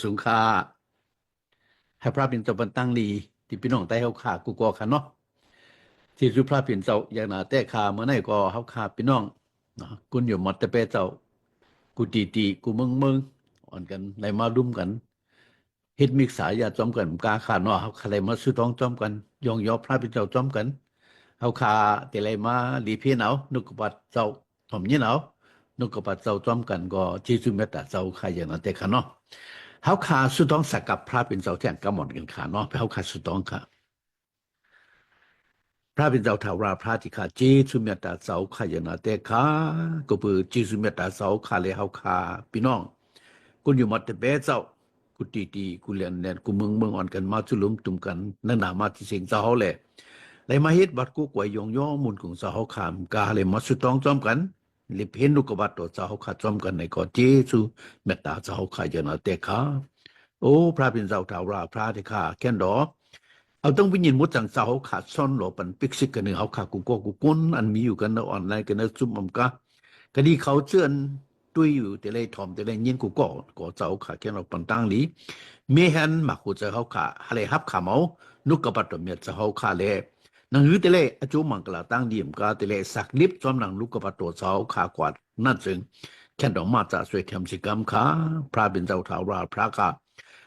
สูงค่าให้พระเป็นเจ้าบรรตั้งลีที่พี่น้องใต้เฮาขากูกอค่ะเนาะที่สุพระเป็นเจ้าอย่างนาแต่ขาเมื่อไหร่ก็เฮาขาพี่น้องเนาะกุนอยู่หมดแต่เปเจ้ากูตีกูมึงอ่อนกันในมารุมกันเฮ็ดมิกษาอย่าจอมกันกาขาเนาะเฮาคาเลยมาซื้อต้องจอมกันยองยอพระเป็นเจ้าจอมกันเฮาคาแต่ไรมาลีเพียนเอานุกบัดเจ้าถ่อมยินเอานุกบัดเจ้าจอมกันก็จีสุเมตตาเจ้าใครอย่างนั้นแต่ขาเนาะ เฮาขาสุดต้องสักกับพระเป็นเจ้าแท่งกำหมอนกันขาเนาะเฮาขาสุดต้องค่ะพระเป็นเจ้าถาวราพระที่ขาเจสุเมตตาเจ้าขาอย่างนั้นแต่ขาก็เปือเจสุเมตตาเจ้าขาเลยเฮาขาพี่น้องคุณอยู่มัดแต่เบเจ้ากูตีกูเลียนเลียนกูเมืองอ่อนกันมาจุลุมตุ่มกันนั่นหนามาที่เสียงเจ้าเลยเลยมาเฮ็ดบัดกูกวยยองย่อมุนของเจ้าเฮาขามกาเลยมาสุดต้องจอมกันลิเพนลูกบัดตัวเจ้าเฮาขาจอมกันในก็เจสุเมตตาเจ้าขาอย่างนั้นแต่ขา โอ้พระเป็นเจ้าถาวราพระที่ข้าแค่นดอเอาต้องวิญญาณมุดจังเจ้าเขาขาดซ่อนหลบปันปิกซิกกันหนึ่งเขาขากูกูก้นอันมีอยู่กันในออนไลน์กันในซุ่มอมกะคดีเขาเชื่อนตุ้ยอยู่แต่เลยทอมแต่เลยยินกูก็เจ้าขาแค่นเราปันตั้งหลีเมียหันมากูจะเขาขาอะไรฮับขาเมานุกกระปัดตัวเมียจะเขาขาเลยนังหือแต่เลยอาจูมังกลาตั้งดีมกาแต่เลยสักลิบจอมหนังลูกกระปัดตัวเจ้าขากวาดนั่นจึงแค่นดอกมาจากสวยเทียมสิกรรมขาพระเป็นเจ้าถาวราพระกา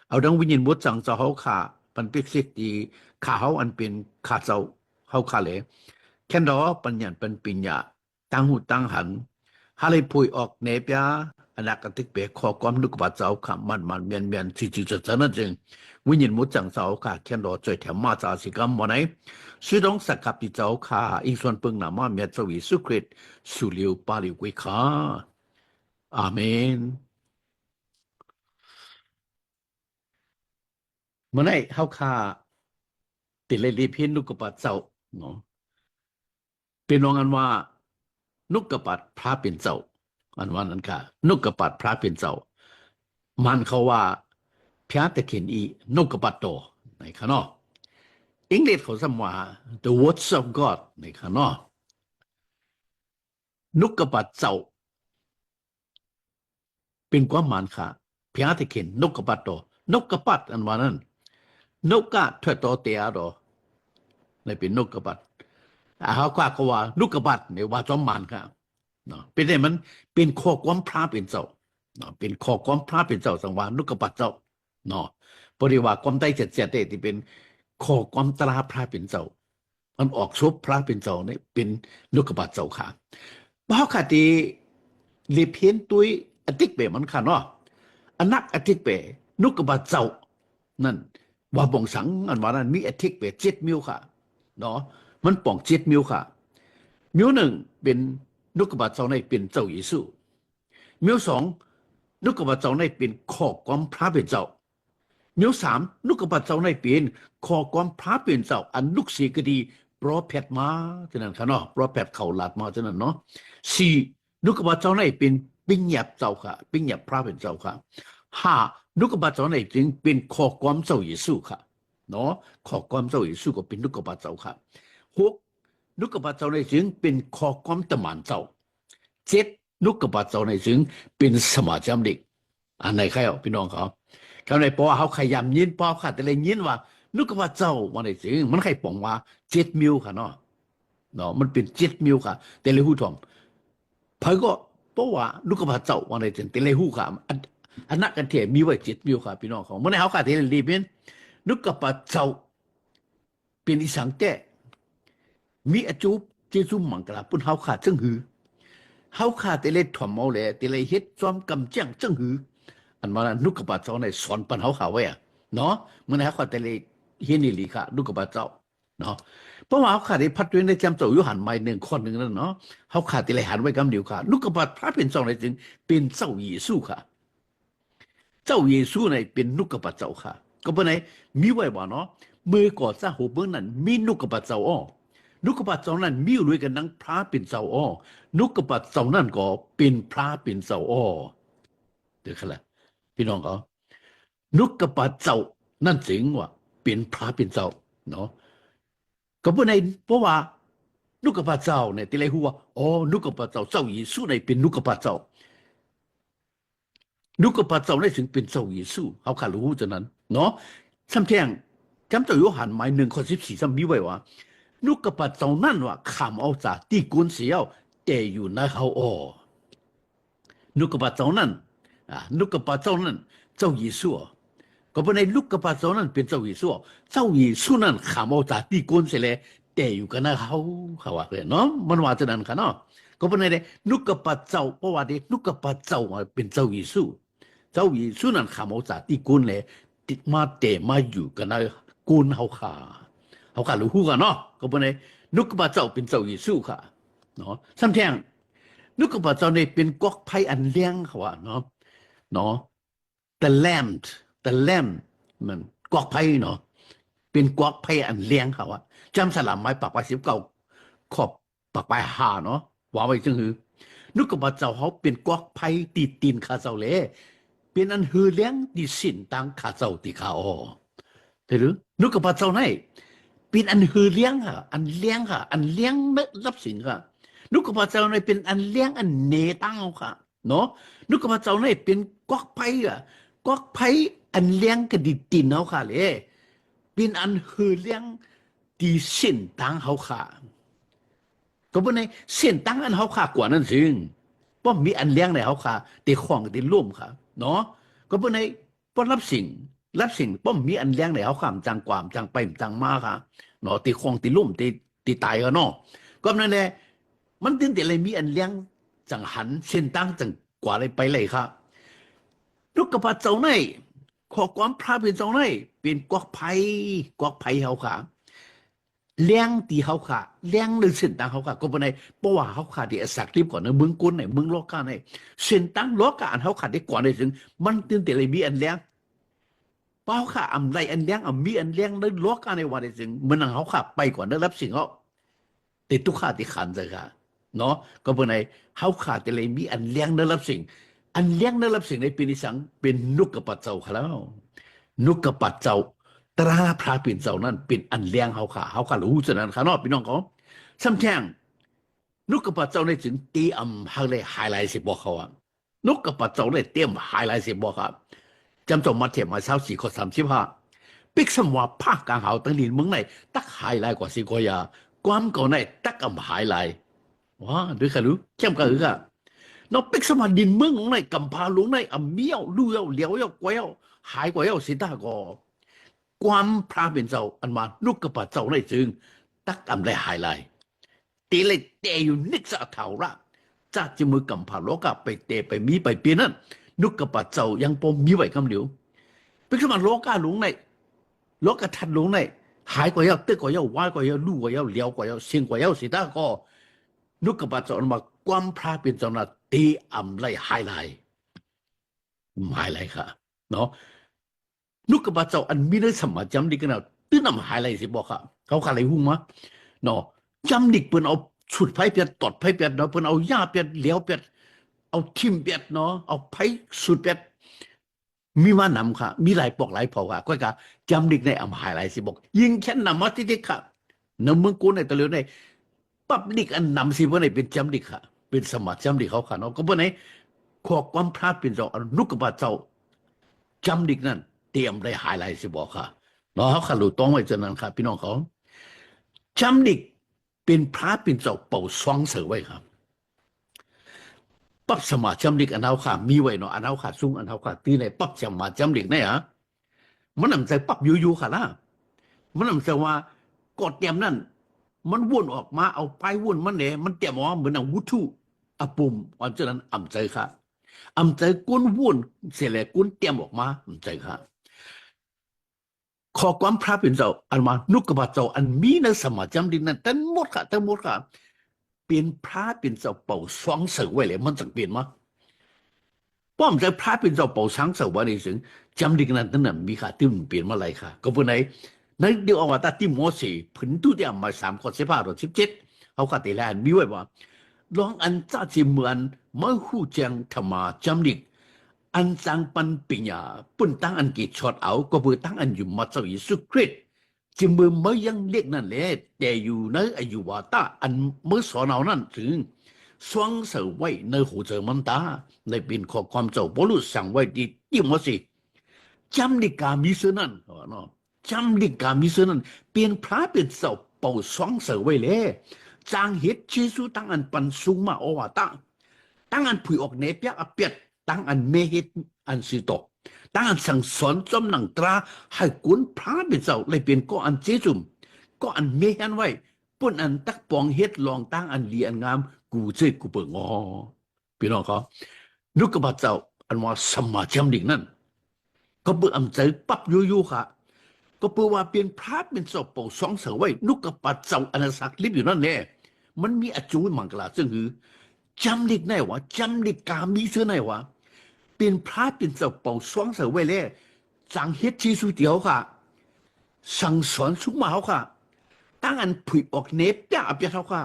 เอาดังวิญญาณบดจังเจ้าเขาขาปันปิกซิกดีขาเขาอันเป็นขาเจ้าเขาขาเลยแค่นดอปัญญาเป็นปิญญาตั้งหูตั้งหันฮาเลยพุยออกเนปยาอนาคติเปขอความนึกว่าเจ้าขามันเมียนที่จิตจะนั่นจึงวิญญาณบดจังเจ้าขาแค่นดอใจแถมมาจากสิกรรมวันไหนสุดองสักกับที่เจ้าขาอีส่วนเปิงนามาเมียเจ้าวิสุคริตสุลิวปาลิวิขาอาเมน เมื่อไหร่เฮาคาติเลยรีพินนุกกปัดเจ้าเนาะเป็นรองอันว่านุกกปัดพระเป็นเจ้าอันว่านั้นค่ะนุกกปัดพระเป็นเจ้ามันเขาว่าพระตะเขียนอีนุกกปัดโตในข้างนอกอังกฤษเขาสมว่า the words of God ในข้างนอกนุกกปัดเจ้าเป็นความหมายค่ะพระตะเขียนนุกกปัดโตนกกปัดอันว่านั้นนกกะเถดโตเตียโดในเป็นนกกปัด เขาก็ว่าลูกกบัดเนี่ยว่าจอมมันครับเนาะเป็นไงมันเป็นข้อความพระเป็นเจ้าเนาะเป็นข้อความพระเป็นเจ้าสังวาลูกกบัดเจ้าเนาะบริว่าความได้เจ็ดที่เป็นข้อความตราพระเป็นเจ้ามันออกชุบพระเป็นเจ้าเนี่ยเป็นลูกกบัดเจ้าค่ะเพราะคดีลิเพียนตุยอติกเปมันค่ะเนาะอนักอติกเปลูกกบัดเจ้านั่นว่าบงสังอันว่านั้นมีอติกเป7 มิวค่ะเนาะ มันป่อง7 มิวค่ะมิวหนึ่งเป็นนุกบาทเจ้าในเป็นเจ้าเยซูมิวสองนุกบาทเจ้าในเป็นข้อความพระเป็นเจ้ามิวสามนุกบาทเจ้าในเป็นข้อความพระเป็นเจ้าอันนุกสีก็ดีโปรแพทมาฉะนั้นค่ะเนาะโปรแพทเขาหลาดมาฉะนั้นเนาะสี่นุกบาทเจ้าในเป็นปิญญาเจ้าค่ะปิญญาพระเป็นเจ้าค่ะห้านุกบาทเจ้าในจึงเป็นข้อความเจ้าเยซูค่ะเนาะข้อความเจ้าเยซูก็เป็นนุกบาทเจ้าค่ะหกนุกบาทเจ้าในจึงเป็นข้อความตะมันเจ้า7นุกบาทเจ้าในจึงเป็นสมาจำเด็กอันไหนใครเอาพี่น้องเขาเขาในปอเขาขยำยินปอขาดแต่เลยยินว่านุกบาทเจ้าวันไหนจึงมันใครปองว่า7 มิวค่ะเนาะมันเป็น7 มิวค่ะแต่เลยหูทอมเพิ่ก็เพราะว่านุกบาทเจ้าวันไหนจึงแต่เลยหูค่ะอันนักกันเทียมีไว้7 มิวค่ะพี่น้องเขาเมื่อไหร่เขาขาดแต่เลยรีบเป็นนุกบาทเจ้าเป็นอีสังแต่มีอจูบเจซุมังกลาปุ่นเฮาขาดจังหือเฮาขาดแต่เลยถ่อมเอาแหละแต่เลยเฮ็ดจอมกำจังจังหืออันมานุกกบาเจ้าในสอนปันเฮาขาไว้อะเนาะมันให้เขาแต่เลยเฮ็ดนี่ลีค่ะนุกกบาเจ้าเนาะเพราะว่าเฮาขาดได้พัดด้วยในจำเจ้าอยู่หันใหม่หนึ่งคนหนึ่งนั่นเนาะเฮาขาดแต่เลยหันไว้กำเดียวค่ะนุกกบาพระเป็นเจ้าในจึงเป็นเจ้าเยซูค่ะเจ้าเยซูในเป็นนุกกบาเจ้าค่ะก็เป็นไหนมีไว้บ่เนาะมือก่อซะหัวเบื้องนั้นมีนุกกบาเจ้าอ้อ นุกปัดเจ้านั้นมีอยู่ด้วยกันนังพระเป็นเจ้าอ้อนุกปัดเจ้านั้นก็เป็นพระเป็นเจ้าอ้อเดี๋ยวครับพี่น้องเขานุกปัดเจ้านั่นสิงว่าเป็นพระเป็นเจ้าเนาะก็เพราะในเพราะว่านุกปัดเจ้าเนี่ยที่ไรหัวอ๋อนุกปัดเจ้าเจ้าเยซูในเป็นนุกปัดเจ้า นุกปัจจัยในถึงเป็นเจ้าเยซูเขาขารู้จังนั้นเนาะซ้ำเที่ยงจำเจ้าโยหันหมาย1:14ซ้ำมีไว้ว่านุกปัจจัยนั่นว่าขามเอาจากที่กุนเสียวแต่อยู่ในเขานุกปัจจัยนั้นนุกปัจจัยนั้นเจ้าเยซูก็เป็นในลูกปัจจัยนั้นเป็นเจ้าเยซูเจ้าเยซูนั้นขามเอาจากที่กุนเสียเลยแต่อยู่กันนะเขาว่าเลยเนาะมันว่าจังนั้นค่ะเนาะก็เป็นในนุกปัจจัยเพราะว่านุกปัจจัยเป็นเจ้าเยซูเจ้าเยซูนั้นขามเอาจากที่กุนเลยติดมาแต่มาอยู่กันนะกุนเขาขารู้กันเนาะก็เป็นในนุกปัจจัยเป็นเจ้าเยซูค่ะเนาะซ้ำแทงนุกปัจจัยในเป็นกอกไผ่อันเลี้ยงเขาว่าเนาะthe lamb มันกอกไผ่เนาะเป็นกอกไผ่อันเลี้ยงเขาว่าจำสลับไม้ปากไป19ขอบปากไป5เนาะว่าไว้จึงคือนุกปัจจัยเขาเป็นกอกไผ่ตีตีนขาเจ้าเลยเป็นอันหือเลี้ยงที่สิ้นตังขาเจ้าที่ขาแต่หรือนุกปัจจัยไหนเป็นอันหือเลี้ยงค่ะอันเลี้ยงค่ะอันเลี้ยงรับสิ่งค่ะนุกปัจจัยไหนเป็นอันเลี้ยงอันเนตั้งค่ะเนาะนุกปัจจัยไหนเป็นกอกไผ่อ่ะกอกไผ่อันเลี้ยงกระดิตีนเขาค่ะเลยเป็นอันหือเลี้ยงที่สิ้นตังเขาค่ะก็เป็นในเส้นตั้งอันเขาขากว่านั้นซึ่งป้อมมีอันเลี้ยงในเขาขาตีของตีร่วมค่ะเนาะก็เป็นในป้อมรับสิ่งป้อมมีอันเลี้ยงในเขาขามจังความจังไปจังมาค่ะเนาะตีของตีร่วมตีตายกันเนาะก็นั่นแหละมันถึงแต่เลยมีอันเลี้ยงจังหันเส้นตั้งจังกว่าอะไรไปเลยค่ะลูกกระพัดเจ้าในขอความพระเป็นเจ้าในเป็นกอกไผ่เขาค่ะเลี้ยงตีเขาค่ะเลี้ยงหรือเส้นตังเขาค่ะก็เป็นในเพราะว่าเขาขาดที่สักรีบก่อนในเมืองกุนในเมืองโลกาในเส้นตังโลกาอันเขาขาดได้ก่อนในถึงมันตื่นแต่เลยมีอันเลี้ยงเพราะเขาขาอันไรอันเลี้ยงมีอันเลี้ยงในโลกาในวันในถึงมันนั่งเขาขาไปก่อนได้รับสิ่งเขาติดทุกขาที่ขันเลยค่ะเนาะก็เป็นในเขาขาดแต่เลยมีอันเลี้ยงได้รับสิ่งอันเลี้ยงได้รับสิ่งในปีนี้สังเป็นนุกปัจเจ้าค่ะแล้วนุกปัจเจ้าตราพระปิ่นเจ้านั้นเป็นอันเลี้ยงเขาขารู้ฉะนั้นค่ะเนาะพี่น้องเขาซ้ำแท่งนุกปัจเจ้าในถึงตีอัมฮักเลยไฮไลท์สิบอกเขานุกปัจเจ้าเลยเตรียมไฮไลท์สิบอกครับจำจงมาเทียบมา24:35ปิกสมว่าภาคกลางเขาตั้งดินเมืองไหนตักไฮไลท์กว่าสิกอยาความก่อนในตักอัมไฮไลท์ว้าด้วยค่ะรู้เข้มกันหรือค่ะนอกปิกสมาดินเมืองของในกัมพาลุงในอัมเมียวลู่เย้าเหลียวเย้ากวยเย้าหายกว่าเย้าสิตากอความพระเป็นเจ้าอันมานุกปัจเจ้าในจึงตักอันได้หายไลตีเลยเตยอยู่นิสะเท่าละจากจมือกำพาโลกะไปเตไปมีไปเปลี่ยนนั้นนุกปัจเจ้ายังปมมีไว้คำเดียวเป็นสมัยโลกาหลงในโลกาทัดหลงในหายกว่าเย้าตึกกว่าเย้าว่ายกว่าเย้าลู่กว่าเย้าเลี้ยวกว่าเย้าเสียงกว่าเย้าสิตาก็นุกปัจเจ้าอันมาความพระเป็นเจ้าน่ะตีอันได้หายไลค่ะเนาะนุกปัจเจ้าอันมีได้สมัยจำดีกันเอาตื้นนำหายไรสิบอกค่ะเขาขาดอะไรหุ้มมะเนาะจำดิกเปิ้นเอาฉุดไผ่เปียดตอดไผ่เปียดเนาะเปิ้นเอาหญ้าเปียดเหลียวเปียดเอาทิมเปียดเนาะเอาไผ่สุดเปียดมีว่านำค่ะมีหลายปอกหลายเผ่าค่ะก็กะจำดิกในอำหายไรสิบอกยิงแค่นำมาที่เด็กค่ะนำเมืองกูในตะเลียวในปั๊บดิกอันนำสิว่าในเป็นจำดิกค่ะเป็นสมัครจำดิกเขาค่ะเนาะก็เปิ้นไหนขอความพลาดเป็นเจ้านุกปัจเจ้าจำดิกนั่นเตรียมได้หายไรสิบอกค่ะเนาะเขาขารู้ต้องไว้จนนั้นครับพี่น้องเขาจำดิกเป็นพระเป็นเจ้าเป่าสว่างเสือไว้ครับปั๊บสมาจำดิกอันเอาขามีไว้เนาะอันเอาขาสูงอันเอาขาตีในปั๊บสมาจำดิกเนี่ยฮะมันนำใจปั๊บอยู่ค่ะนะมันนำใจว่ากดเตรียมนั่นมันวนออกมาเอาไปวนมันเนี่ยมันเตรียมว่าเหมือนเอาวุถุอปุ่มวันจากนั้นอ่ำใจค่ะอ่ำใจก้นวนเสียเลยก้นเตรียมออกมาอ่ำใจค่ะขอความพระเป็นเจ้าอันมานุกปัจเจ้าอันมีในสมัยจำดินนั้นทั้งหมดค่ะเป็นพระเป็นเจ้าเป่าสว่างเสือไว้เลยมันจะเปลี่ยนมั้ยป้อมใจพระเป็นเจ้าเป่าสว่างเสือไว้ในสิ่งจำดินนั้นตั้งนั้นมีค่ะที่มันเปลี่ยนมาอะไรค่ะก็เป็นไหนในเดียวเอาว่าตาที่มอสีผืนตู้ที่เอามา3:15-17เขาก็ตีแลนมีไว้ว่าลองอันจ้าจีเหมือนเมื่อหูแจงธรรมาจำดิกอันจังปันปิญญาปุ่นตั้งอันกีช็อตเอาก็เพื่อตั้งอันอยู่มาเจ้าเยซูคริสต์จึงมือเมื่อยังเรียกนั่นแหละแต่อยู่ในอายุวาตาอันเมื่อสอนเอานั่นถึง双手位ในหูเจอมันตาในเป็นข้อความเจ้าบรุษสั่งไว้ดีที่มสิจำดิกามิเสนั่นเนาะจำดิกามิเสนั่นเป็นพระเป็นเจ้าเป่าสองเสือไว้เลยจางเหตุเจสุตั้งอันปันสุมาโอวาตาตั้งอันผุยออกเนเปียอเปียดตั้งอันเมเหตุอันสิโตตั้งอันสั่งสอนจอมหนังตราให้กุนพระเป็นเจ้าเลยเป็นก็อันเจจุมก็อันเมหันไว้ปุ่นอันตักปองเฮ็ดลองตั้งอันดีอันงามกูเจกูเปิงอพี่น้องเขานุกกบเจ้าอันว่าสมาจำดิ่งนั่นก็เปิดอำใจปั๊บยู่ค่ะก็เปิดว่าเป็นพระเป็นเจ้าเป่าสองเสือไว้นุกกบเจ้าอันศักดิ์ลิบอยู่นั่นแน่มันมีอจูมังกลาซึ่งคือจำดิ่งไหนวะจำดิ่งกามีเสื้อไหนวะเป็นพระเป็นเจ้าเป่าสองเสือไว้แล้วจางเฮ็ดชีสุเดียวค่ะสั่งสอนสุมาเขาค่ะตั้งอันผุยออกเนปเปียอเปียเขาค่ะ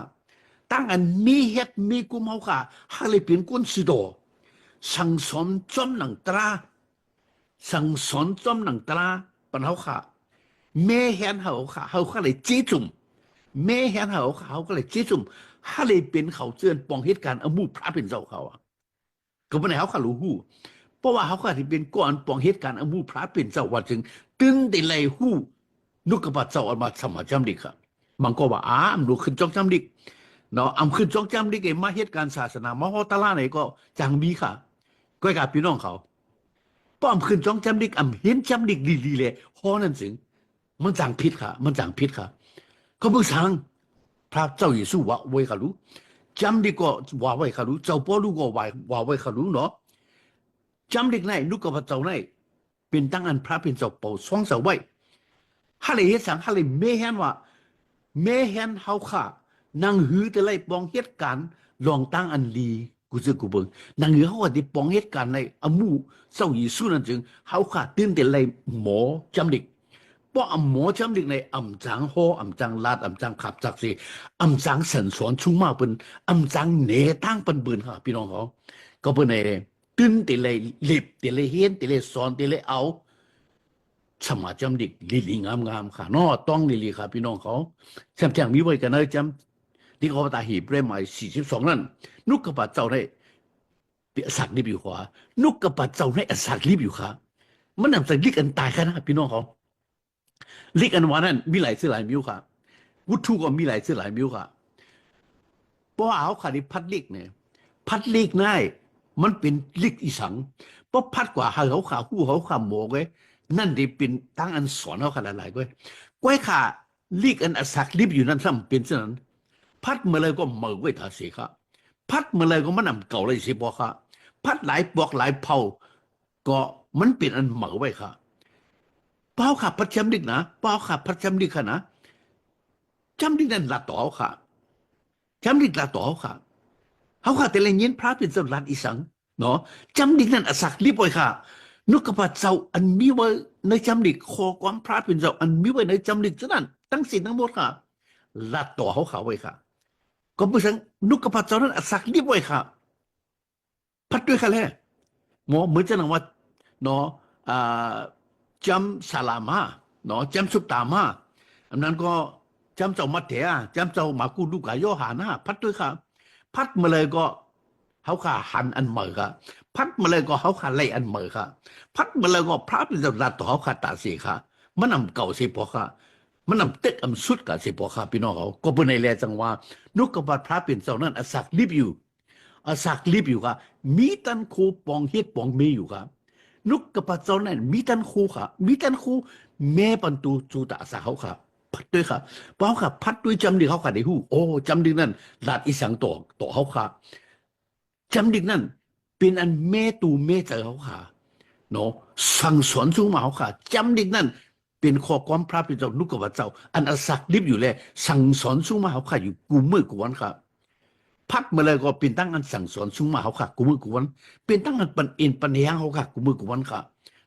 ตั้งอันมีเฮ็ดมีกุมเขาค่ะให้เลยเป็นกุนสิโดสั่งสอนจอมหนังตราสั่งสอนจอมหนังตราปัญหาค่ะแม่เห็นเขาเลยจีจุ่มแม่เห็นเขาก็เลยจีจุ่มให้เลยเป็นเขาเจือนปองเหตุการณ์อมูพระเป็นเจ้าเขาก็ไม่ได้เขารู้หูเพราะว่าเขาค่ะที่เป็นก่อนปองเหตุการณ์อมูพระเป็นเจ้าว่าจึงตึงได้เลยหูนุกกบเจ้าออกมาสมาจำดิค่ะมันก็ว่าอำดูขึ้นจ้องจำดิเนาะขึ้นจ้องจำดิเองมาเหตุการณ์ศาสนามหตลาไหนก็จังมีค่ะก็กับพี่น้องเขาป้อมขึ้นจ้องจำดิเห็นจำดิดีๆเลยฮอนั่นสิงมันจังพิษค่ะมันจังพิษค่ะเขาเพิ่งสั่งพระเจ้าเยซูว่าไว้ค่ะรู้จำดิก็ว่าไว้ค่ะรู้เจ้าพ่อลูกก็ว่าไว้ค่ะรู้เนาะจำดิไหนลูกกับพระเจ้าไหนเป็นตั้งอันพระเป็นเจ้าเป่าสองเสาไว้ฮัลโหลเฮ็ดสังฮัลโหลเมเห็นว่าเมเห็นเขาค่ะนางหือแต่ไรปองเหตุการณ์ลองตั้งอันดีกูจะกูเบิ่งนางหือเขาว่าที่ปองเหตุการณ์ในอมูเศร้ายีสู้นั่นจึงเขาค่ะตื่นแต่ไรหมอจำดิกป้อหมอจำดิกในอำจังโฮอำจังลาดอำจังขับจักสิอำจังสันสอนชุ่มมากเป็นอำจังเนตั้งเป็นเบิ่นค่ะพี่น้องเขาก็เป็นในตื่นแต่ไรหลิบแต่ไรเห็นแต่ไรสอนแต่ไรเอาสมาจำดิกลีงามค่ะนอต้องลีค่ะพี่น้องเขาแซมมีไว้กันเลยจำที่เขาตาหีบเร่มใหม่42นั่นนุกกระบะเจ้าได้สักลิบอยู่ขวานุกกระบะเจ้าได้สักลิบอยู่ค่ะมันนำใส่ลิกอันตายค่ะนะพี่น้องเขาลิกอันวันนั้นมีหลายเสื้อหลายมิ้วค่ะวุฒิก็มีหลายเสื้อหลายมิ้วค่ะเพราะเอาขาดิพัดลิกเนี่ยพัดลิกง่ายมันเป็นลิกอีสังเพราะพัดกว่าเขาขาหู้เขาขาหมกไว้นั่นได้เป็นตั้งอันสอนเขาขนาดหลายก้อยก้อยขาลีกอันอสักลิบอยู่นั่นซ้ำเป็นเช่นนั้นพัดมาเลยก็เมื่อไว้ทาสีค่ะพัดมาเลยก็มันนำเก่าเลยสิบอกค่ะพัดหลายปอกหลายเผาก็มันเป็นอันเมื่อไว้ค่ะเปล่าค่ะพัดจำดิกนะเปล่าค่ะพัดจำดิกค่ะนะจำดิกนั่นละต่อค่ะจำดิกละต่อค่ะเขาค่ะแต่ละเงี้ยพระเป็นสลัดอีสังเนาะจำดิกนั่นอสักลิบไว้ค่ะนุกกระเจ้าอันมีไว้ในจำดิกคอความพระเป็นเจ้าอันมีไว้ในจำดิกฉะนั้นทั้งสิ้นทั้งหมดค่ะละต่อเขาไว้ค่ะก็เพื่อนุกกระเจ้านั้นอสักลิบไว้ค่ะพัดด้วยค่ะแหละหมอเหมือนจะนว่าเนาะอ่าจำสาลามาเนาะจำสุตตามาอันนั้นก็จำเจ้ามัดเถอะจำเจ้ามากูลูกกายโยหานะพัดด้วยค่ะพัดมาเลยก็เขาขาหันอันเหมือค่ะพัดมาเลยก็เขาขาไล่อันเหมือค่ะพัดมาเลยก็พระเป็นจัดต่อเขาขาตาสีค่ะมันนำเก่าสิพอค่ะมันนำเต็กอำสุดกับสิพอค่ะพี่น้องเขาก็เป็นในแลจังว่านุกกบฏพระเป็นเจ้านั้นอสักลิบอยู่อสักลิบอยู่ค่ะมีตันคูปองเฮ็ดปองเมอยู่ค่ะนุกกบฏเจ้านั้นมีตันคูค่ะมีตันคูแม่ปันตูจูตาสาวค่ะพัดด้วยค่ะเปล่าค่ะพัดด้วยจำดิเขาค่ะได้หู้โอ้จำดินั่นลาดอีสังต่อเขาค่ะจำดินั่นเป็นอันแม่ตูแม่เจอเขาค่ะเนาะสั่งสอนสู้มาเขาค่ะจำดินั่นเป็นข้อความพระเป็นเจ้านุกกบฏเจ้าอันอสักลิบอยู่เลยสั่งสอนสู้มาเขาค่ะอยู่กูมือกูวันค่ะพัดมาเลยก็เป็นตั้งอันสั่งสอนสู้มาเขาค่ะกูมือกูวันเป็นตั้งอันปันเอ็นปันยางเขาค่ะกูมือกูวันค่ะ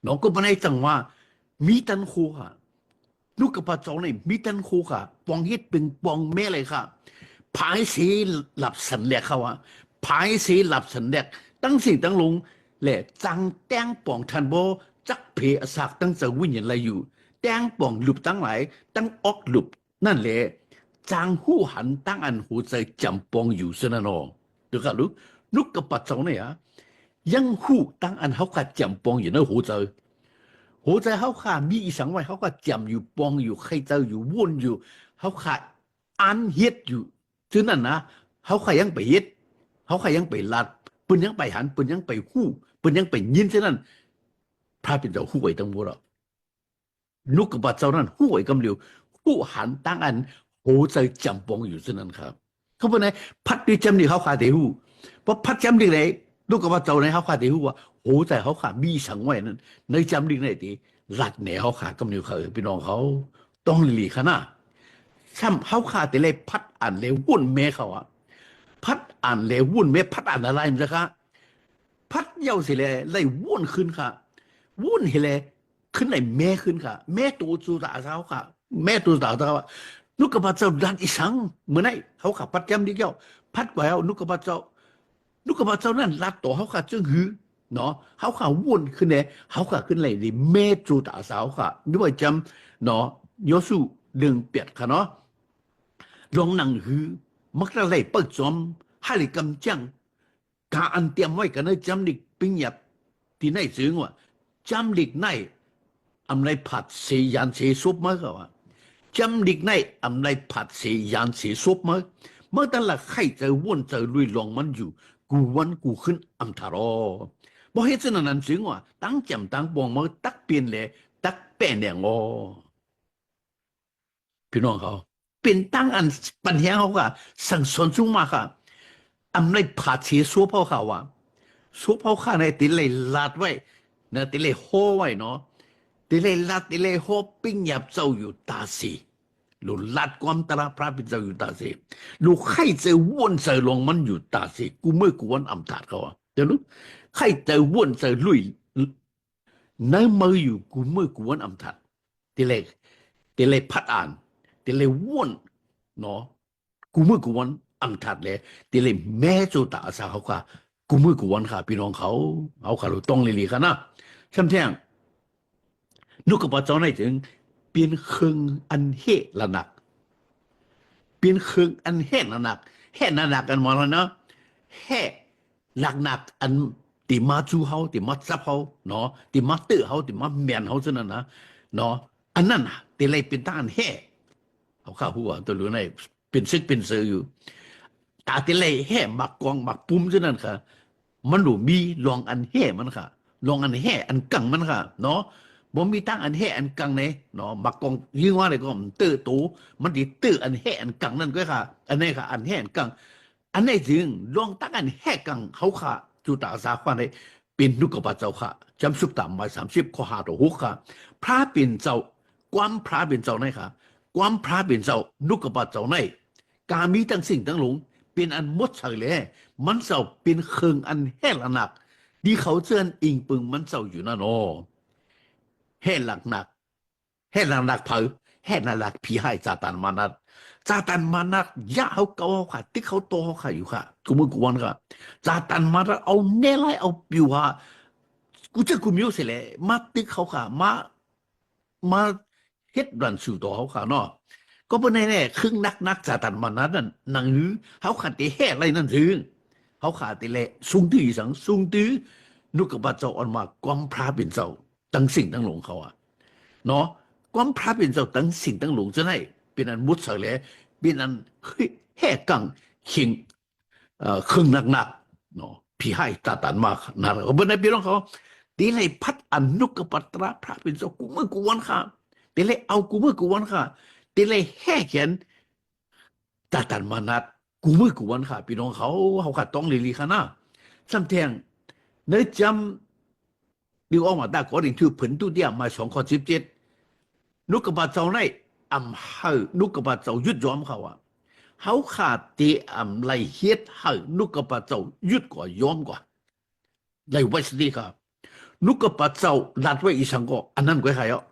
น้องก็มาในจังว่ามีตันคูค่ะนุกกระเจ้าเนี่ยมีตันคูค่ะปองเฮ็ดเป็นปองแม่เลยค่ะผายสีหลับสันแหลกเขาว่าผายสีหลับสันแหลกตั้งสิ่งตั้งลงแหละจังแต้งป่องทันโบจักเพอสักตั้งจะวิญญาณอะไรอยู่แต้งป่องหลุบตั้งหลายตั้งออกหลุบนั่นแหละจางหู้หันตั้งอันหูใจจำปองอยู่เสนนอง เดี๋ยวก็รู้นุกกระปัดเจ้าเนี่ยยังหูตั้งอันเขาขาดจำปองอยู่ในหัวใจหัวใจเขาขาดมีอีสังไว้เขาขาดจำอยู่ปองอยู่ใครเจออยู่วนอยู่เขาขาดอันเฮ็ดอยู่ฉะนั้นนะเขาขายังไปเฮ็ดเขาขายังไปลัดปืนยังไปหันปืนยังไปหู้ปืนยังไปยินฉะนั้นพระเป็นเจ้าหู้ไว้ตั้งหมดแล้วนุกกระปัดเจ้านั้นหู้ไว้กำเดียวหู้หันตั้งอันหัวใจจำปองอยู่ฉะนั้นครับเขาบอกไงพัดด้วยจำนี่เขาขาดเดียวเพราะพัดจำนี่ไหนลูกกับว่าเจ้าในเขาขาดเดียวว่าโอ้แต่เขาขาดมีสังไว้นั่นในจำนี่ไหนตีหลัดเนี่ยเขาขาดกำเนิดเขาพี่น้องเขาต้องหลีขนาดช่ำเขาขาดแต่เลยพัดอ่านเลยวุ่นแม่เขาอะพัดอ่านเลยวุ่นแม่พัดอ่านอะไรมั้งคะพัดเย้าสิเลยเลยวุ่นขึ้นค่ะวุ่นเฮเลยขึ้นเลยแม่ขึ้นค่ะแม่ตัวจูตาเขาค่ะแม่ตัวตาเขาลูกกับว่าเจ้าดันอีสังเหมือนไงเขาขาดพัดจำดีเกี่ยวพัดไว้เอาลูกกับว่าเจ้า ลูกกระบาเจ้านั่นลัดตัวเขาขาจึงหือเนาะเขาขาวุ่นขึ้นเนี่ยเขาขาขึ้นเลยดิเมจูตาสาวขาด้วยจำเนาะยสุเรื่องเปียดค่ะเนาะลองนั่งหือมักจะเลยเปิดจอมให้เลยกำจังการอันเตรียมไว้กันในจำดิกปิ้งหยับที่ไหนซึ้งว่าจำดิกไหนอำไรผัดเสียนเสียซุปมั้งเขาว่าจำดิกไหนอำไรผัดเสียนเสียซุปมั้งเมื่อแต่ละใครจะว่นจะลุยลองมันอยู่กูวันกูขึ้นอัมทารอบ่เฮ็ดฉะนั้นจึงว่าตั้งจำตั้งปองมาตักเปลี่ยนเลยตักแป้นเนี่ยงอพี่น้องเขาเป็นตั้งอันปัญหาเขาค่ะสั่งสอนจุงมาค่ะอำในผาเสียซัวเผาเขาว่าซัวเผาข้าในติเลยลาดไว้นะติเลยโฮไว้เนาะติเลยลาดติเลยโฮปิ้งหยับเจ้าอยู่ตาสีลูลัดความตระพระเป็นเจ้าอยู่ตาเสลูใครจะวนใส่ลงมันอยู่ตาเสกูเมื่อกูวันอำถาดเขาเดี๋ยวรู้ใครจะวนใส่ลุยน้ำมืออยู่กูเมื่อกูวันอำถาดทีเลยพัดอ่านทีเลยวนเนาะกูเมื่อกูวันอำถาดเลยทีเลยแม่โจตาสาเขาค่ะกูเมื่อกูวันค่ะพี่น้องเขาเอาขาลูต้องเลยค่ะนะช่ำแท่งนุกกระปะเจ้าไหนถึงเปลี่ยนเครื่องอันเฮละหนักเปลี่ยนเครื่องอันเฮละหนักเฮละหนักกันมาแล้วเนาะเฮหนักหนักอันติมาจูเฮาติมาซับเฮาเนาะติมาตื้อเฮาติมาแมนเฮาซะนั่นนะเนาะอันนั้นน่ะติเลยเป็นต้านเฮเอาข้าหัวตัวรู้ไหนเป็นซึกเป็นเสืออยู่ตาติเลยเฮมักกองมักปุ่มซะนั่นค่ะมันหนูมีลองอันเฮมันค่ะลองอันเฮอันกังมันค่ะเนาะบ่มีตั้งอันแห่อันกังเนี่ยเนาะบักกองยิ่งว่าเลยก็มันตื้อตูมันดิตื้ออันแห่อันกังนั่นก็ค่ะอันนี้ค่ะอันแห่อันกังอันนี้จึงลองตั้งอันแห่กังเขาค่ะจุตาสาควาในเป็นนุกบาเจ้าค่ะจำสุบตามมา30ข้อ5ต่อ6ค่ะพระเป็นเจ้าความพระเป็นเจ้าไหนค่ะความพระเป็นเจ้านุกบาเจ้าไหนกามีทั้งสิ่งทั้งหลงเป็นอันมดเฉยเลยมันเจ้าเป็นเครื่องอันแห่ละหนักดีเขาเชิญอิงปึงมันเจ้าอยู่นั่นโอแห่หลักหนักแห่หลักหนักเผาแห่หนักหนักผีให้ซาตานมานัดซาตานมานัดยะเขาเกาค่ะที่เขาโตเขาค่ะอยู่ค่ะกูมึงกูวันค่ะซาตานมานัดเอาเนไลเอาปิวค่ะกูจะกูมิวเสร็จแล้วมาติ๊กเขาค่ะมาเฮ็ดรันสู่ตัวเขาค่ะเนาะก็เป็นแน่ๆครึ่งนักซาตานมานัดนั่นหนังหือเขาขาดแต่แห่อะไรนั่นถึงเขาขาดแต่แหละซุงตื้อสังซุงตื้อนุกกบาเจ้าออนมากวามพระเป็นเจ้าตั้งสิ่งตั้งหลงเขาอะเนาะความพระเป็นเจ้าตั้งสิ่งตั้งหลงจะได้เป็นอันมุดเสลเป็นอันแห่กังขิงเครื่องหนักๆเนาะพี่ให้ตาตันมากนะเขาเป็นในพี่น้องเขาตีเลยพัดอันนุกปัตระพระเป็นเจ้ากูเมื่อกูวันค่ะตีเลยเอากูเมื่อกูวันค่ะตีเลยแห่เขียนตาตันมานัดกูเมื่อกูวันค่ะพี่น้องเขาขัดต้องลีค่ะนะซ้ำแทงในจำ điều ông mà ta có định thư phấn tu địa mà sống khó chip chết lúc các bạn cháu này hở lúc các bạn cháu dứt giómเขาอ่ะเขาขาดตีไรเฮ็ดหở lúc các bạn cháu dứtกว่าย้อมกว่าเลยวัสดีครับลูกกับป้าเจ้าลัดไว้อีสังก็อันนั้นก็ใครอ่ะ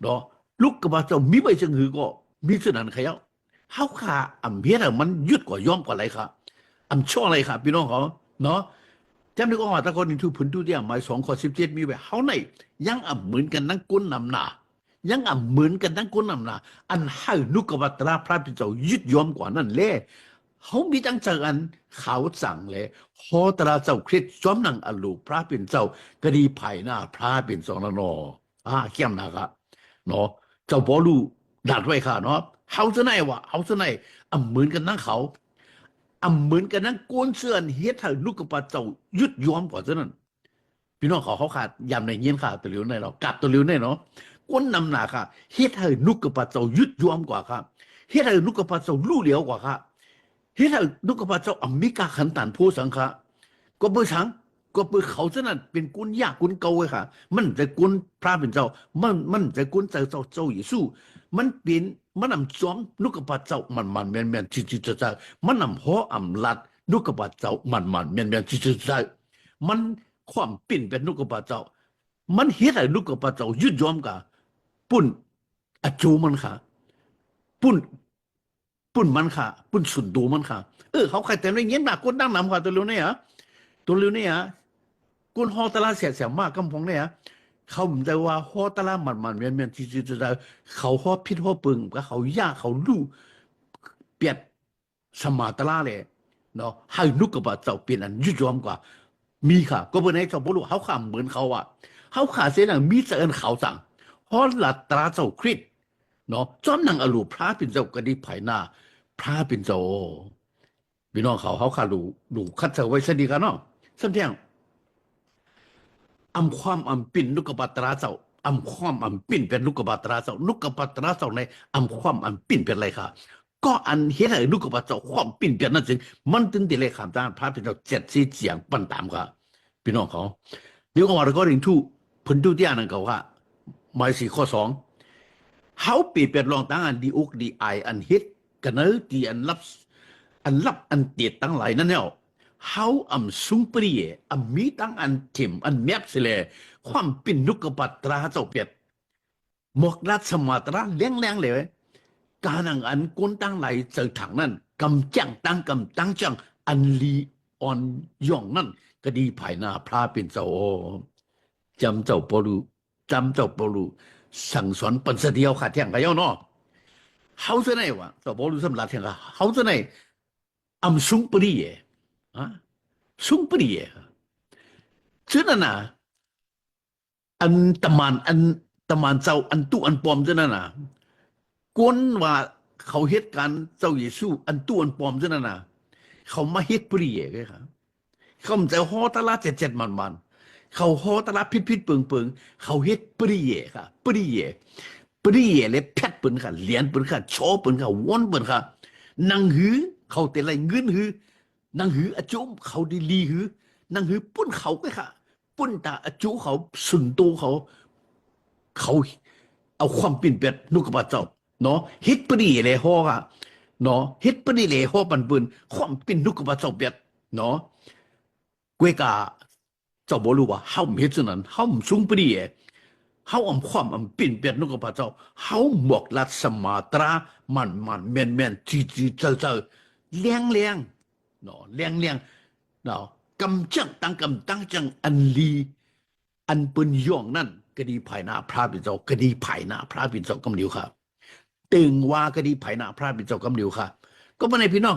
เนาะลูกกับป้าเจ้ามีใบจังหือก็มีส่วนนั้นใครอ่ะเขาขาเฮ็ดมันยึดกว่าย้อมกว่าอะไรครับช่ออะไรครับพี่น้องเขาเนาะจำได้ก็ว่าตะกอนที่ผลทุเรียนมา2:17มีแบบเขาในยังเหมือนกันนั่งก้นนำหนายังเหมือนกันนั่งก้นนำหนาอันให้นุกวัตราพระพิจารยึดยอมกว่านั่นแหละ เขามีตั้งใจอันเขาสั่งเลยพอตราเจ้าคริสจอมนังอลูพระเป็นเจ้ากะดีไผ่หน้าพระเป็นสองนอเข้มนะครับเนาะเจ้าบอลูดัดไว้ค่ะเนาะเขาจะไหนวะเขาจะไหนเหมือนกันนั่งเขาเหมือนกันนั่งโกนเสื้อเฮ็ดให้ลูกกระปาเจ้ายุดยอมกว่าเท่านั้นพี่น้องเขาขาดยำในเงี้ยนค่ะตัวเหลียวในเนาะกัดตัวเหลียวในเนาะก้นนำหนาค่ะเฮ็ดให้ลูกกระปาเจ้ายุดยอมกว่าค่ะเฮ็ดให้ลูกกระปาเจ้าลู่เหลียวกว่าค่ะ เฮ้ยถ้าลูกกระบาเจ้าอเมริกาขันตันผู้สังฆะก็เบอร์สังก็เบอร์เขาเท่านั้นเป็นกุนยากกุนเก่าเลยค่ะมันจะกุนพระเป็นเจ้ามันจะกุนเจ้าเยซูมันเป็นมันนำจอมลูกกระบาเจ้ามันแมนจิตใจมันนำหัวลัดลูกกระบาเจ้ามันแมนจิตใจมันความเป็นลูกกระบาเจ้ามันเฮ็ดให้ลูกกระบาเจ้ายึดยอมกับปุ่นอจูมันค่ะปุ่น ปุ่นมันค่ะปุ่นสุดดูมันค่ะเขาใครแต่ในเงี้ยหนักก้นดังนำค่ะตัวเร็วเนี่ยตัวเร็วเนี่ยก้นฮอตลาเสียมากกำพงเนี่ยเขาแต่ว่าฮอตลามันเมียนที่จะเขาฮอพิษฮอปึงก็เขายากเขาลู่เปียดสมาตลาเลยเนาะให้นุกกระบะเจ้าเปลี่ยนอันยุยอมกว่ามีค่ะก็เป็นให้เจ้าบุรุษเขาขำเหมือนเขาอ่ะเขาขาเสียหนังมีเจริญเขาสั่งฮอลัตราเจ้าคริสเนาะจอมนางอรูพระเป็นเจ้ากระดิไผ่หน้า พระเป็นโจพี่น้องเขาขาดูคัดเธอไว้สดีกันเนาะสัมเทียงความปิ่นลูกกบัตราเจ้าความปิ่นเป็นลูกกบัตราเจ้าลูกกบัตราเจ้าในความปิ่นเป็นอะไรค่ะก็อันเห็นอะไรลูกกบัตรเจ้าความปิ่นเป็นนั่นจริงมันถึงได้เลยคำตามพระเป็นเจ้าเจ็ดสีเจียงปันตามค่ะพี่น้องเขาเดี๋ยวก็ว่าก็เรื่องทุผลทุที่อ่านเขาว่าหมายสี่ข้อสองเขาปีเป็นรองตั้งอันดีอกดีไออันฮิตกันเนอที่อันลับอันเตียดตั้งหลายนั่นเนี่ยเขาสุงปรีมีตั้งอันถิ่มอันแมบสิเลยความปินนุกปัตราเจ้าเปียดหมกรัฐสมาตราแรงเลยการอันกุนตั้งหลายเจอถังนั่นกำจังตั้งจังอันลีออนย่องนั่นก็ดีภายหน้าพระเป็นเจ้าจำเจ้าปรูสั่งสอนปัญสเดียวขาดเที่ยงกันย่อเนาะเขาจะไหนวะเจ้าปรูสำลักเที่ยงกันเขาจะไหน สุงปรีเอสุงปรีเอฉะนั้นนะอันตะมันเจ้าอันตุอันปอมฉะนั้นนะกวนว่าเขาเหตุการณ์เจ้าเยซูอันตุอันปอมฉะนั้นนะเขามาเฮ็ดปรีเอไงครับเขาจะฮอตลาดเจ็ดมันเขาฮอตลาดพิษเปิงเขาเฮ็ดปรีเอค่ะปรีเอเลยแพทเปิงค่ะเหรียญเปิงค่ะโชเปิงค่ะวนเปิงค่ะนังหือเขาแต่ไรเงินหือ นางหืออจุมเขาดีลีหือนางหือปุ้นเขาก็ค่ะปุ้นตาอจุเขาสุนตูเขาเอาความปิ่นเป็ดนุกบาเจ้าเนาะฮิตปรีเลยฮอค่ะเนาะฮิตปรีเลยฮอปันปืนความปิ่นนุกบาเจ้าเป็ดเนาะกวยกาเจ้าบรู้ว่าเฮาเฮ็ดฉะนั้นเฮาสูงปรีเฮาความปิ่นเป็ดนุกบาเจ้าเฮาหมอกลัดสมาตรามันแม่นจีเจ้าเลี้ยง เนาะเลี้ยงเนาะกำจังอันลีอันปืนย่องนั่นก็ดีภายหน้าพระบิดาก็ดีภายหน้าพระบิดากำเดียวครับตึงว่าก็ดีภายหน้าพระบิดากำเดียวค่ะก็มาในพี่น้อง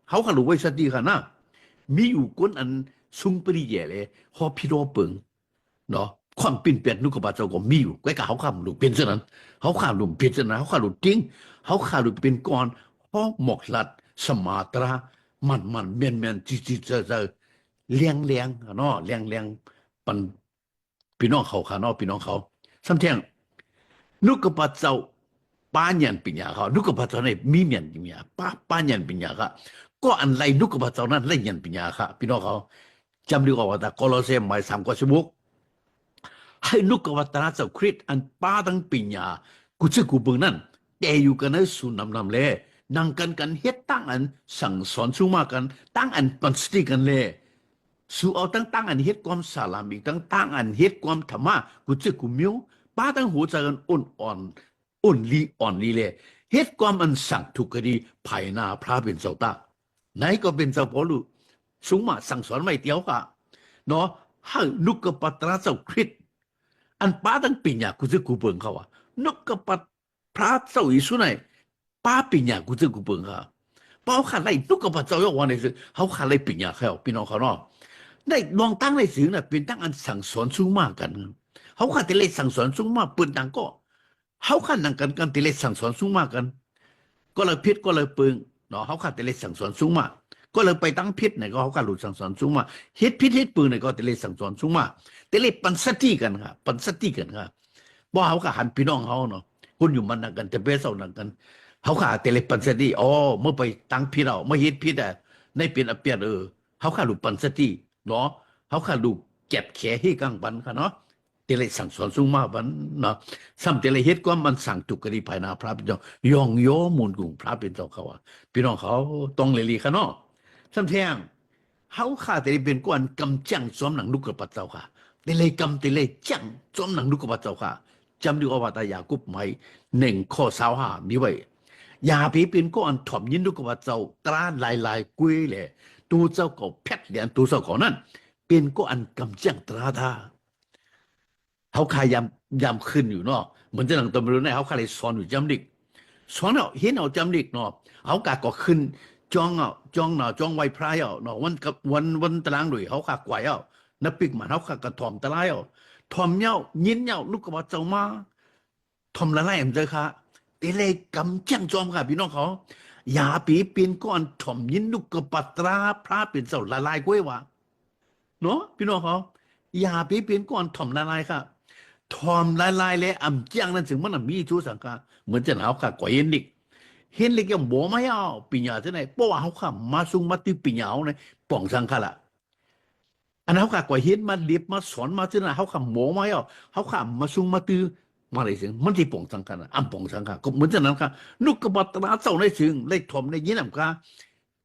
เขาก็รู้ไว้สักดีค่ะนะมีอยู่คนอันซุงปรีเย่เลยฮอพี่รอเปิงเนาะความปิ่นเปลี่ยนนุกบาเจ้าก็มีอยู่ไว้กับเขาข้ามหลุดเป็นเช่นนั้นเขาข้ามหลุดเป็นเช่นนั้นเขาข้ามหลุดจริงเขาข้ามหลุดเป็นก่อนเพราะหมอกหลัดสมาตรา มันแม่นจีเจอเลี้ยงเนาะเลี้ยงปันพี่น้องเขาค่ะเนาะพี่น้องเขาซ้ำเที่ยงนุกกระปัดเจ้าป้าเนียนปัญญาเขานุกกระปัดเจ้าเนี่ยมีเมียนปัญญาป้าเนียนปัญญาค่ะก็อันไรนุกกระปัดเจ้านั้นไรเนียนปัญญาค่ะพี่น้องเขาจำดีกว่าแต่โคโลเซมหมายสามกว่าชั่วโมงให้นุกกระปัดเจ้าคริสอันป้าตั้งปัญญากูจะกูเบิ่งนั่นแต่อยู่กันในสุนำเลย นังกันเฮ็ดตั้งอันสั่งสอนสู้มากันตั้งอันปันสติกันเลยสู้เอาตั้งอันเฮ็ดความสาลามิกตั้งอันเฮ็ดความธรรมะกูจะกูมิวป้าตั้งหัวใจกันอ่อนลีเลยเฮ็ดความอันสั่งทุกคดีภายหน้าพระเป็นเจ้าตาไหนก็เป็นเจ้าพอลูสูงมาสั่งสอนไม่เดียวค่ะเนาะให้นุกกปัตราเจ้าคริสอันป้าตั้งปีญากูจะกูเบิ่งเขาอ่ะนุกกปัตพระเจ้าอิสุไหน ป้าปิญญากูจะกูเปิงค่ะ เพราะเขาขาดอะไรนุกกบฏเจ้ายกวันในสื่อเขาขาดอะไรปิญญาเขาพี่น้องเขาเนาะได้ลองตั้งในสื่อน่ะเป็นตั้งอันสั่งสอนสูงมากกันเขาขาดแต่เลยสั่งสอนสูงมากปืนดังก็เขาขาดนังกันแต่เลยสั่งสอนสูงมากกันก็เลยพิษก็เลยปึงเนาะเขาขาดแต่เลยสั่งสอนสูงมากก็เลยไปตั้งพิษเนี่ยก็เขาขาดหลุดสั่งสอนสูงมากเฮ็ดพิษเฮ็ดปืนเนี่ยก็แต่เลยสั่งสอนสูงมากแต่เลยปันสติกันครับปันสติกันครับบ่เขาก็หันพี่น้องเขาเนาะคนอยู่มันนักกันจะเบสเอานักกันเขาขาดแต่เลยปันสติอ๋อเมื่อไปตั้งพิษเราเมื่อเฮ็ดพิษอ่ะในเป็นอเปียดเขาขาดหลุดปันสติเนาะเขาขาดหลุดเก็บแขให้กังปันค่ะเนาะเตเลยสั่งสอนสูงมากวันเนาะซ้ำเตเลยเฮ็ดก็มันสั่งตุกกะดีภายนาพระเป็นเจ้ายองโยมูลกุ่งพระเป็นเจ้าเขาอ่ะพี่น้องเขาต้องเลยลีค่ะเนาะซ้ำเทียงเขาขาดแต่เป็นก้อนกำจังสวมหนังลูกกระปัดเจ้าค่ะเตเลยกำเตเลยจังสวมหนังลูกกระปัดเจ้าค่ะจำดูอวตารยากุบไหม1:25มีไว้อย่าไปเป็นก้อนถ่อมยินลูกกระปัดเจ้าตราลายกุ้ยเลยตัวเจ้าก็แพทเหรียญตัวเจ้าก็นั่นเป็นก้อนกำจังตราธาเขาขายยำขึ้นอยู่เนาะเหมือนจะหนังตัวไม่รู้แน่เขาขายเลยสอนอยู่จำดิกสอนเอาเห็นเอาจำดิกเนาะเขากะก็ขึ้นจ้องเอาจ้องเนาะจ้องไว้พรายเอาเนาะวันกับวันตารางด้วยเขาขากไว้เอานับปิกมันเขาขากระถ่อมตะไลเอาถ่อมเย้ายินเย้าลูกกระบะเจ้ามาถ่อมละไล่ผมเจอค่ะเตเลยกำจังจอมค่ะพี่น้องเขาอย่าปีเป็นก้อนถ่อมยินลูกกระบะตราพระเป็นเจ้าละลายกล้วยวะเนาะพี่น้องเขาอย่าปีเป็นก้อนถ่อมละลายค่ะ ทอมลายเลยอ่ำเจียงนั่นถึงมันมีชูสังกาเหมือนจะหนาวค่ะก่อเห็นลิกยังบ่ไม่เอาปิญญาที่ไหนเพราะว่าเขาค่ะมาซุงมาตีปิญญาเนี่ยป่องสังขละอันเขาค่ะก่อเห็นมาเลียบมาสอนมาที่ไหนเขาค่ะบ่ไม่เอาเขาค่ะมาซุงมาตีมาอะไรสิ่งมันที่ป่องสังขละอ่ำป่องสังขะก็เหมือนจะนั้นค่ะนุกกบตราเจ้าในถึงเลยทอมในยินอ่ำค่ะ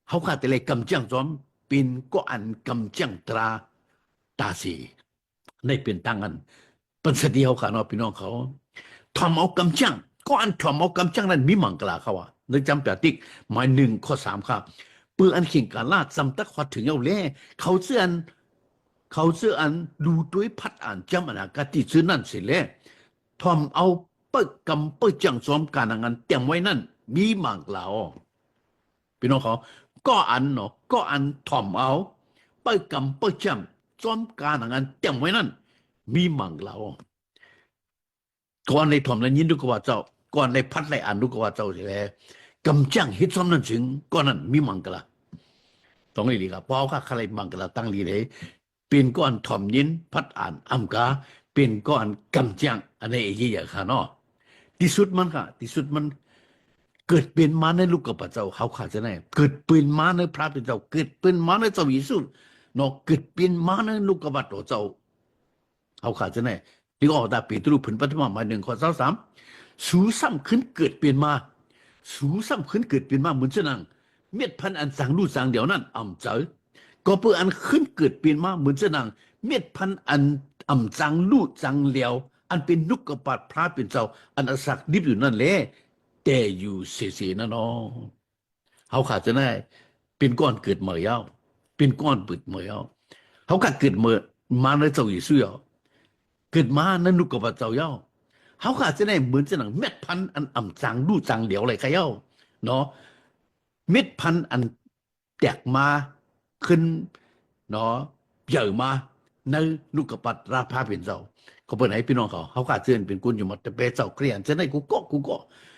เขาค่ะแต่เลยกำจังจอมเป็นก็อันกำจังตราตาสีในเป็นตั้งอันเป็นเสดียวค่ะเนาะพี่น้องเขาทอมเอากำจังก็อันทอมเอากำจังนั้นมีมังกลาเขาอ่ะนึกจำแปดติ๊กหมาย1:3ครับปืนอันเข่งการลาดจำตะขวัดถึงเอาเล่เขาเสื้ออันดูด้วยพัดอ่านจำอนากาติซื้อนั่นสิเล่ทอมเอาเปิกกำเปิกจังซ้อมการงานเตรียมไว้นั่นมีมังกลาพี่น้องเขาก็อันเนาะก็อันทอมเอาเปิกกำเปิกจังซ้อมการงานเตรียมไว้นั่นมีมังกลาก่อนในถ่อมนั้นยินดูกว่าเจ้าก่อนในพัดในอ่านดูกว่าเจ้าสิแลกำจังฮิตซ้อมนั้นถึงก่อนนั้นมีมังกลาต้องเลยดีครับเพราะเขาใครมังกลาตั้งดีเลยเป็นก้อนถ่อมยินพัดอ่านอัมกาเป็นก้อนกำจังอันนี้อีกอย่างค่ะเนาะที่สุดมันค่ะที่สุดมันเกิดเป็นมาในลูกกับพระเจ้าเขาขาดจะไหนเกิดเป็นมาในพระเป็นเจ้าเกิดเป็นมาในเจ้าวิสุทธ์เนาะเกิดเป็นมาในลูกกับพระเจ้าเขาขาดจะไหนถึงออกตาปีตรูผลปฐมมา1:23สูซ้ำขึ้นเกิดเปลี่ยนมาสูซ้ำขึ้นเกิดเปลี่ยนมาเหมือนเช่นนั้นเม็ดพันธุ์อันสังรูสังเดียวนั้นอ่ำเจอก็เพื่ออันขึ้นเกิดเปลี่ยนมาเหมือนเช่นนั้นเม็ดพันธุ์อันอ่ำจังรูจังเหลียวอันเป็นนุกกระปัดพระเป็นเจ้าอันอสักดิบอยู่นั่นแหละแต่อยู่เสียๆนั่นเนาะเขาขาดจะได้เป็นก้อนเกิดเมื่อยาวเป็นก้อนเปิดเมื่อยาวเขาขาดเกิดเมื่อมาในเจ้าอยู่เสื้อเกิดมาในนุกกระปัดเจ้าเย้าเขาขาดจะได้เหมือนจะหนังเม็ดพันธุ์อันอ่ำจังรูจังเหลียวอะไรใครเย้าเนาะเม็ดพันธุ์อันแตกมาขึ้นเนาะใหญ่มาในลูกกระปัดราพาเป็นเจ้าเขาเปิดให้พี่น้องเขาขาดเสื่อเป็นกุนอยู่หมดแต่เปเจ้าเกลียนจะได้กูก็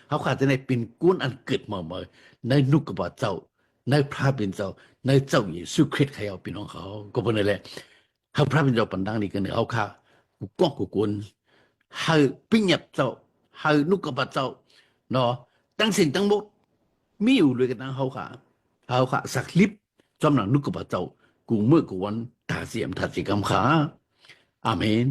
เขาขาดจะได้เป็นกุนอันเกิดมาเมื่อในลูกกระปัดเจ้าในพระเป็นเจ้าในเจ้าเยซูคริสต์เขาพี่น้องเขาก็เป็นอะไรเขาพระเป็นเจ้าปันดังนี่กันเนี่ยเขาขากูกุนให้ปิ้งหยับเจ้าให้นุกกระปัดเจ้าเนาะตั้งสิ่งตั้งหมดมีอยู่เลยกันทั้งเขาขาสักลิบจอมหนังนุกกระปัดเจ้ากูเมื่อกูวันตาเสียมทัดสิกำขาอาเมน